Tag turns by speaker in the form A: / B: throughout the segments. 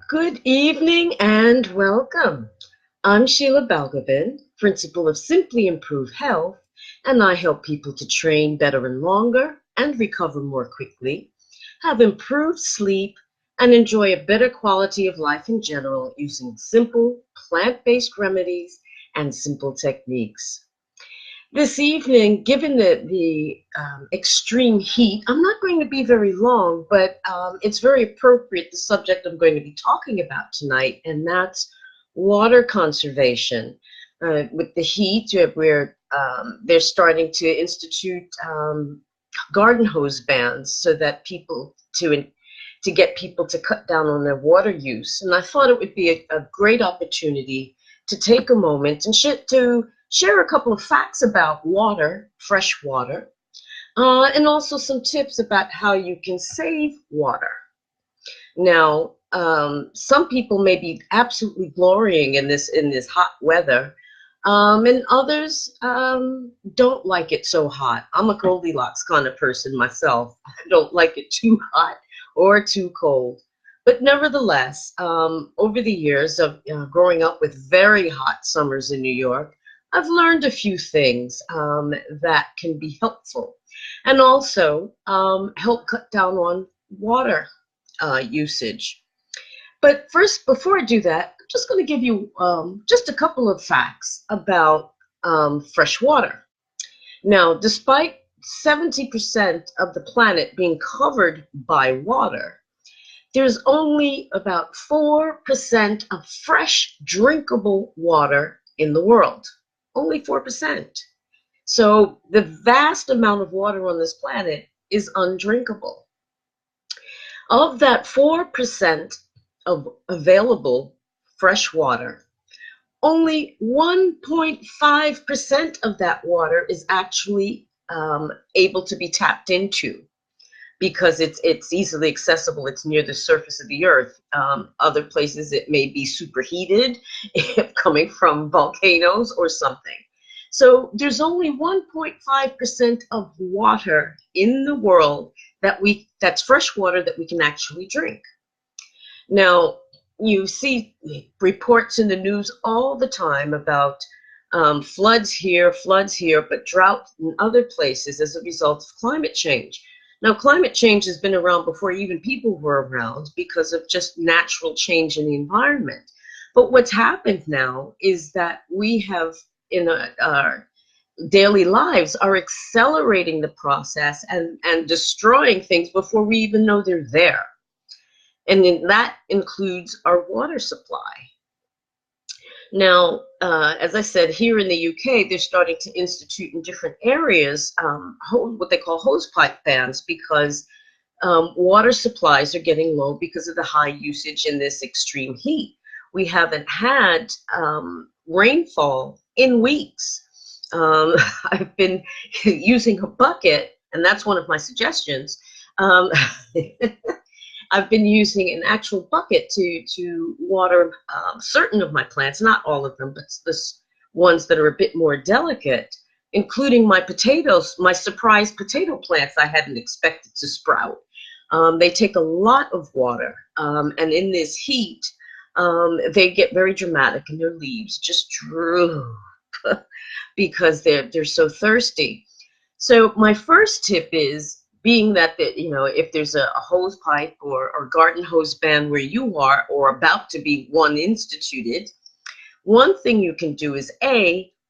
A: Good evening and welcome. I'm Sheila Balgobin, principal of Simply Improve Health, and I help people to train better and longer and recover more quickly, have improved sleep, and enjoy a better quality of life in general using simple plant-based remedies and simple techniques. This evening, given the extreme heat, I'm not going to be very long, but it's very appropriate, the subject I'm going to be talking about tonight, and that's water conservation. With the heat, where they're starting to institute garden hose bans so that to get people to cut down on their water use. And I thought it would be a great opportunity to take a moment and to share a couple of facts about water, fresh water, and also some tips about how you can save water. Now, some people may be absolutely glorying in this hot weather, and others don't like it so hot. I'm a Goldilocks kind of person myself. I don't like it too hot or too cold. But nevertheless, over the years of growing up with very hot summers in New York, I've learned a few things that can be helpful and also help cut down on water usage. But first, before I do that, I'm just going to give you just a couple of facts about fresh water. Now, despite 70% of the planet being covered by water, there's only about 4% of fresh drinkable water in the world. Only 4%. So the vast amount of water on this planet is undrinkable. Of that 4% of available fresh water, only 1.5% of that water is actually able to be tapped into because it's easily accessible. It's near the surface of the earth. Other places it may be superheated, if coming from volcanoes or something. So there's only 1.5% of water in the world that's fresh water that we can actually drink. Now, you see reports in the news all the time about floods here, but drought in other places as a result of climate change. Now, climate change has been around before even people were around because of just natural change in the environment. But what's happened now is that we have, in our daily lives, are accelerating the process and destroying things before we even know they're there. And that includes our water supply. Now, as I said, here in the UK, they're starting to institute in different areas what they call hosepipe bans because water supplies are getting low because of the high usage in this extreme heat. We haven't had rainfall in weeks. I've been using a bucket, and that's one of my suggestions. I've been using an actual bucket to water certain of my plants, not all of them, but the ones that are a bit more delicate, including my potatoes, my surprise potato plants I hadn't expected to sprout. They take a lot of water, and in this heat, they get very dramatic, and their leaves just droop because they're so thirsty. So my first tip is, being that if there's a hose pipe or garden hose ban where you are or about to be one instituted, one thing you can do is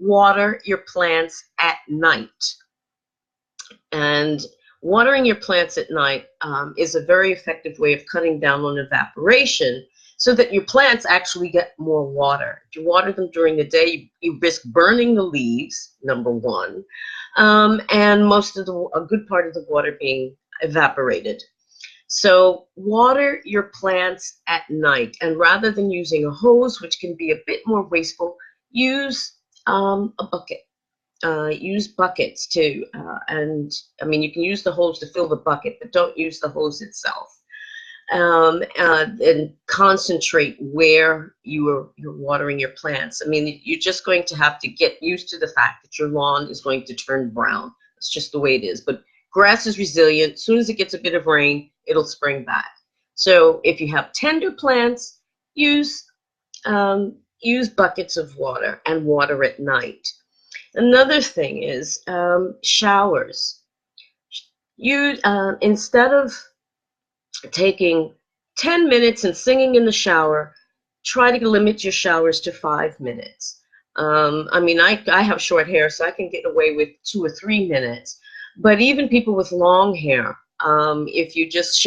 A: water your plants at night. And watering your plants at night is a very effective way of cutting down on evaporation so that your plants actually get more water. If you water them during the day, you risk burning the leaves, number one, and a good part of the water being evaporated. So water your plants at night, and rather than using a hose, which can be a bit more wasteful, use a bucket. Use buckets too, and I mean, you can use the hose to fill the bucket, but don't use the hose itself. And concentrate where you're watering your plants. I mean, you're just going to have to get used to the fact that your lawn is going to turn brown. It's just the way it is. But grass is resilient. As soon as it gets a bit of rain, it'll spring back. So if you have tender plants, use use buckets of water and water at night. Another thing is showers. You instead of taking 10 minutes and singing in the shower, try to limit your showers to 5 minutes. I mean, I have short hair, so I can get away with 2 or 3 minutes. But even people with long hair, if you just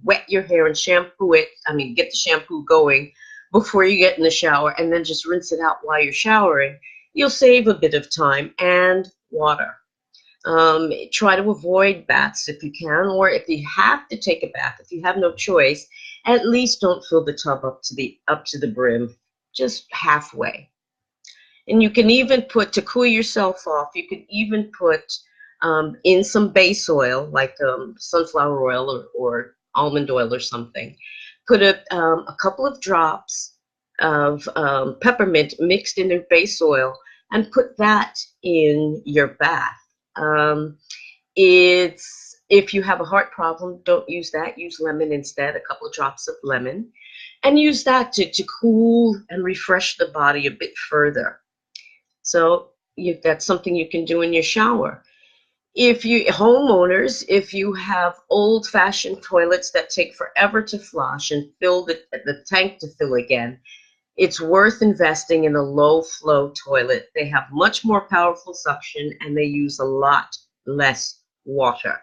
A: wet your hair and shampoo it, I mean, get the shampoo going before you get in the shower and then just rinse it out while you're showering, you'll save a bit of time and water. Try to avoid baths if you can, or if you have to take a bath, if you have no choice, at least don't fill the tub up to the brim, just halfway. And you can even put, to cool yourself off, you can even put in some base oil, like sunflower oil or almond oil or something. Put a couple of drops of peppermint mixed in the base oil and put that in your bath. It's if you have a heart problem, don't use that. Use lemon instead, a couple of drops of lemon, and use that to cool and refresh the body a bit further. So that's something you can do in your shower. If you homeowners, if you have old-fashioned toilets that take forever to flush and fill the tank to fill again, it's worth investing in a low-flow toilet. They have much more powerful suction and they use a lot less water.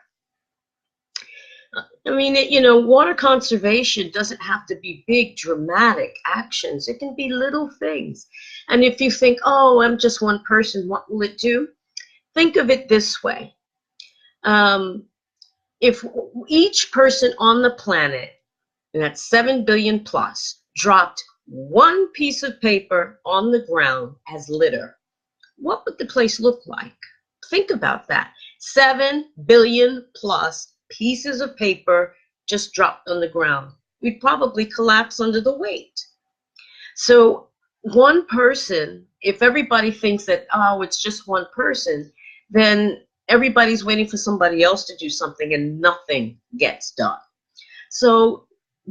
A: I mean, water conservation doesn't have to be big, dramatic actions. It can be little things. And if you think, oh, I'm just one person, what will it do? Think of it this way. If each person on the planet, and that's 7 billion plus, dropped one piece of paper on the ground as litter, what would the place look like? Think about that. 7 billion plus pieces of paper just dropped on the ground. We'd probably collapse under the weight. So one person, if everybody thinks that, oh, it's just one person, then everybody's waiting for somebody else to do something and nothing gets done. So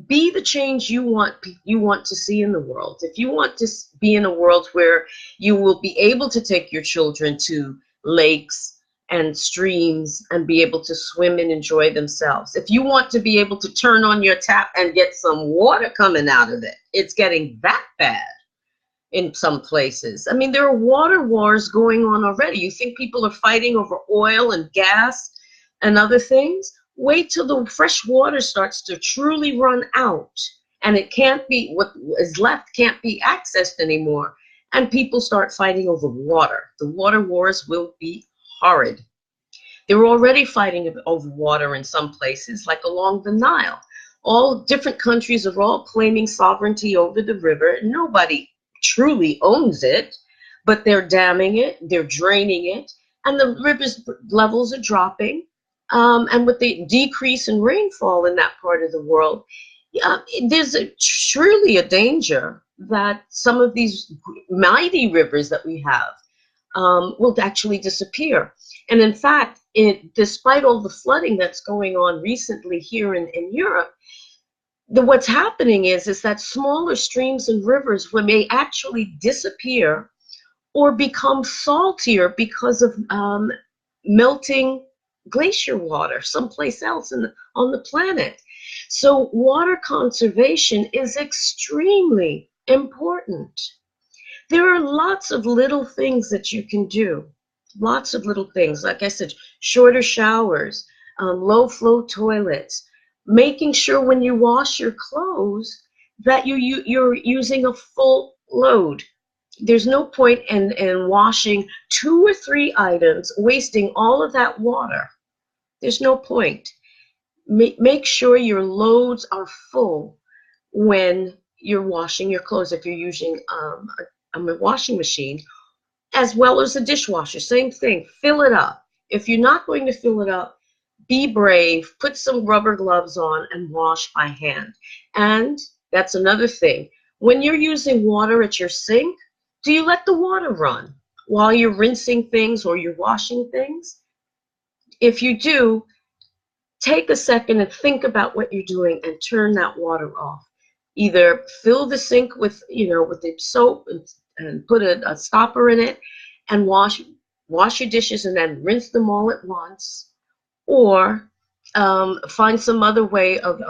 A: be the change you want to see in the world. If you want to be in a world where you will be able to take your children to lakes and streams and be able to swim and enjoy themselves, if you want to be able to turn on your tap and get some water coming out of it, it's getting that bad in some places. I mean, there are water wars going on already. You think people are fighting over oil and gas and other things? Wait till the fresh water starts to truly run out and it can't be, what is left can't be accessed anymore, and people start fighting over water. The water wars will be horrid. They're already fighting over water in some places, like along the Nile. All different countries are all claiming sovereignty over the river. Nobody truly owns it, but they're damming it, they're draining it, and the river's levels are dropping. And with the decrease in rainfall in that part of the world, there's truly a danger that some of these mighty rivers that we have will actually disappear. And in fact, despite all the flooding that's going on recently here in Europe, what's happening is that smaller streams and rivers may actually disappear or become saltier because of melting glacier water someplace else on the planet. So water conservation is extremely important. There are lots of little things that you can do. Lots of little things. Like I said, shorter showers, low-flow toilets, making sure when you wash your clothes that you're using a full load. There's no point in washing 2 or 3 items, wasting all of that water. There's no point. Make sure your loads are full when you're washing your clothes. If you're using a washing machine, as well as a dishwasher, same thing. Fill it up. If you're not going to fill it up, be brave, put some rubber gloves on and wash by hand. And that's another thing. When you're using water at your sink, do you let the water run while you're rinsing things or you're washing things? If you do, take a second and think about what you're doing and turn that water off. Either fill the sink with, with the soap and put a stopper in it and wash your dishes and then rinse them all at once, or find some other way of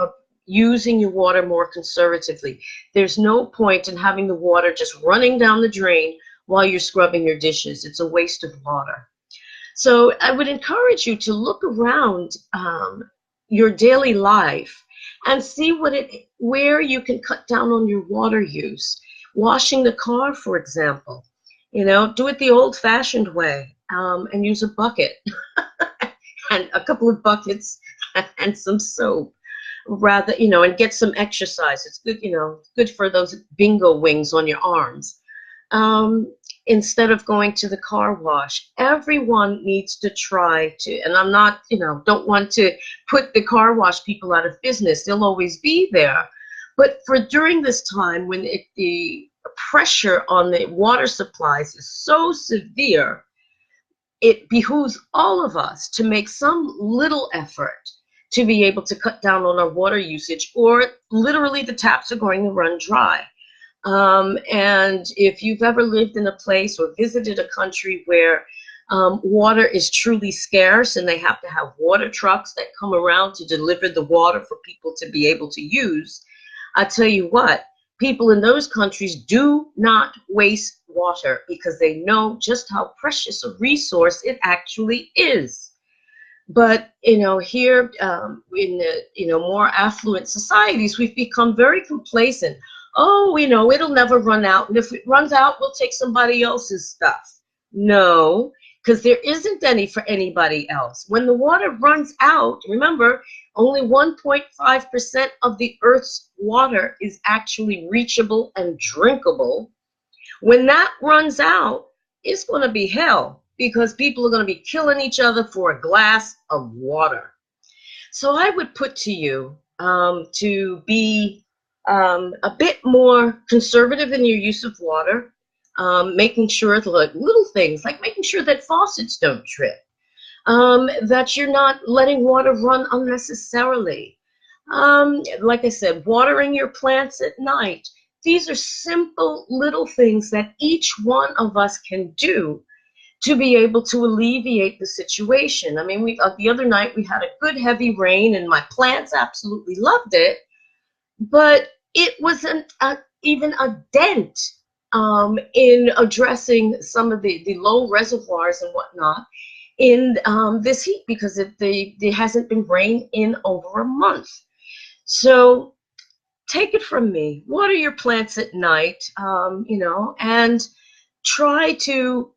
A: using your water more conservatively. There's no point in having the water just running down the drain while you're scrubbing your dishes. It's a waste of water. So I would encourage you to look around your daily life and see where you can cut down on your water use. Washing the car, for example, do it the old-fashioned way and use a bucket and a couple of buckets and some soap, rather, and get some exercise. It's good, good for those bingo wings on your arms. Instead of going to the car wash, everyone needs to try to, and I'm not, don't want to put the car wash people out of business. They'll always be there. But during this time when the pressure on the water supplies is so severe, it behooves all of us to make some little effort to be able to cut down on our water usage, or literally the taps are going to run dry. And if you've ever lived in a place or visited a country where water is truly scarce and they have to have water trucks that come around to deliver the water for people to be able to use, I tell you what, people in those countries do not waste water because they know just how precious a resource it actually is. But, here in the, more affluent societies, we've become very complacent. Oh, it'll never run out. And if it runs out, we'll take somebody else's stuff. No, because there isn't any for anybody else. When the water runs out, remember, only 1.5% of the Earth's water is actually reachable and drinkable. When that runs out, it's going to be hell, because people are going to be killing each other for a glass of water. So I would put to you to be a bit more conservative in your use of water, making sure little things like making sure that faucets don't trip, that you're not letting water run unnecessarily. Like I said, watering your plants at night. These are simple little things that each one of us can do to be able to alleviate the situation. I mean, the other night we had a good heavy rain and my plants absolutely loved it, but it wasn't even a dent in addressing some of the low reservoirs and whatnot in this heat, because there hasn't been rain in over a month. So take it from me, water your plants at night, and try to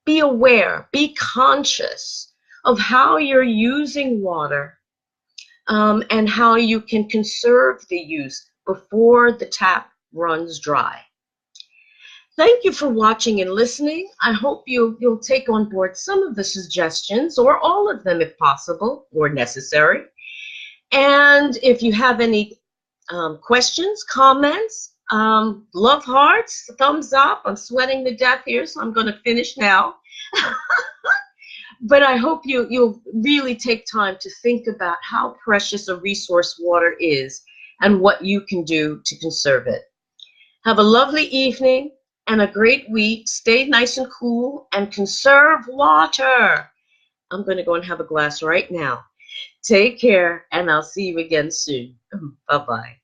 A: be aware, be conscious of how you're using water, and how you can conserve the use before the tap runs dry. Thank you for watching and listening. I hope you'll take on board some of the suggestions, or all of them if possible or necessary. And if you have any questions, comments, love hearts, thumbs up. I'm sweating to death here, so I'm going to finish now. But I hope you'll really take time to think about how precious a resource water is and what you can do to conserve it. Have a lovely evening and a great week. Stay nice and cool and conserve water. I'm going to go and have a glass right now. Take care, and I'll see you again soon. Bye-bye.